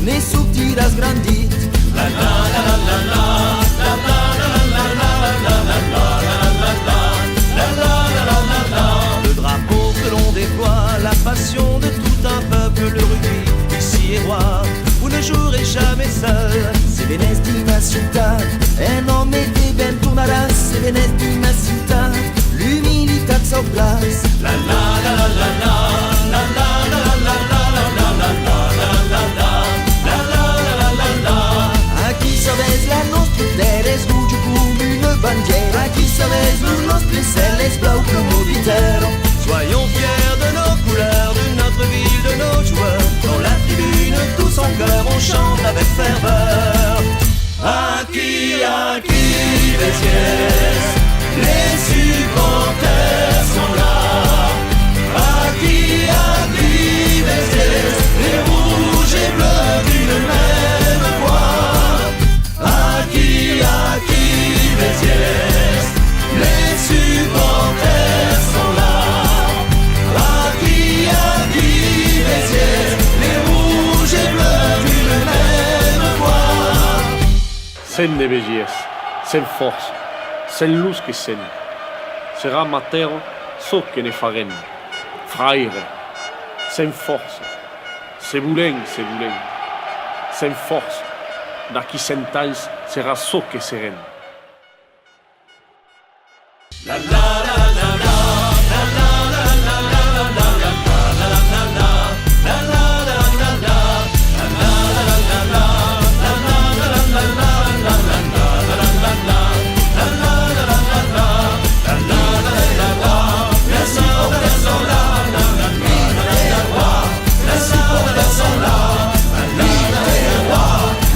Nessuno ti ha sgrandito. La la la la la la, la la la la la la la la la la. Le drapeau que l'on déploie, la passion de tout un peuple, le rugby ici est roi. Vous ne jouerez jamais seul. Se venesti una città e non metti ben tornerà. Se venesti una città, l'umilità s'en place. La la la la la la, la la la la la la la la la la la la la. A chi savesse la nostra terra sfugge come una bandiera. A chi savesse le nostre selle blau comme l'intero. Soyons fiers de nos couleurs, de notre ville, de nos joueurs. Dans la tribune, tout son cœur, on chante avec ferveur. Aquí, Béziers, les supporters sont là. Aquí, Béziers, les rouges et bleus d'une même voix. Aquí, Béziers, les supporters sont là. Aquí, Béziers, les rouges et bleus d'une même voix. Sen de Béziers, sen força, sen luz que sen. Serà matero so que ne farem. Fraire, sen força. Se volem, sen força. D'aquí 100 anys serà so que serem. La la la la la, la la la la la la la la la la.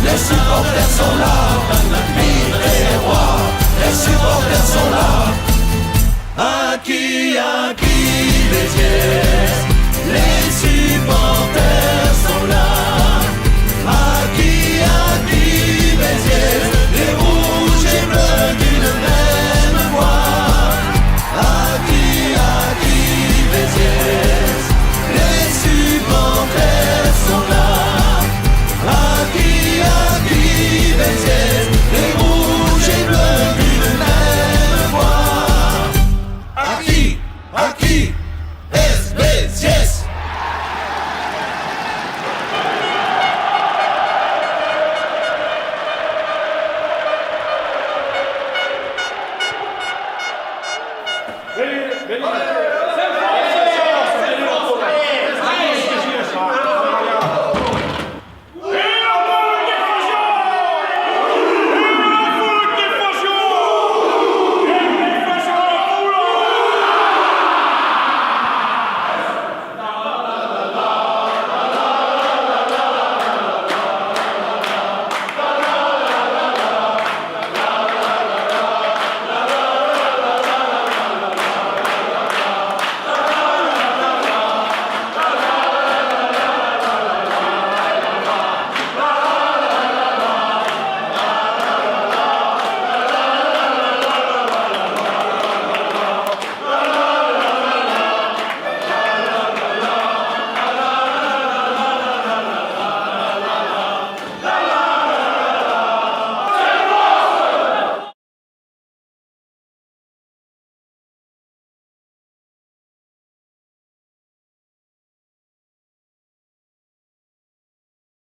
Les supporters sont là, l'île des rois, les supporters sont là. Aquí, Béziers, les supporters sont là. Aquí, Béziers, les rouges et bleus d'une même voix. Aquí, Béziers, les supporters sont là. Aquí, Béziers, les rouges et bleus d'une même voix. Aquí, es Béziers. Venez.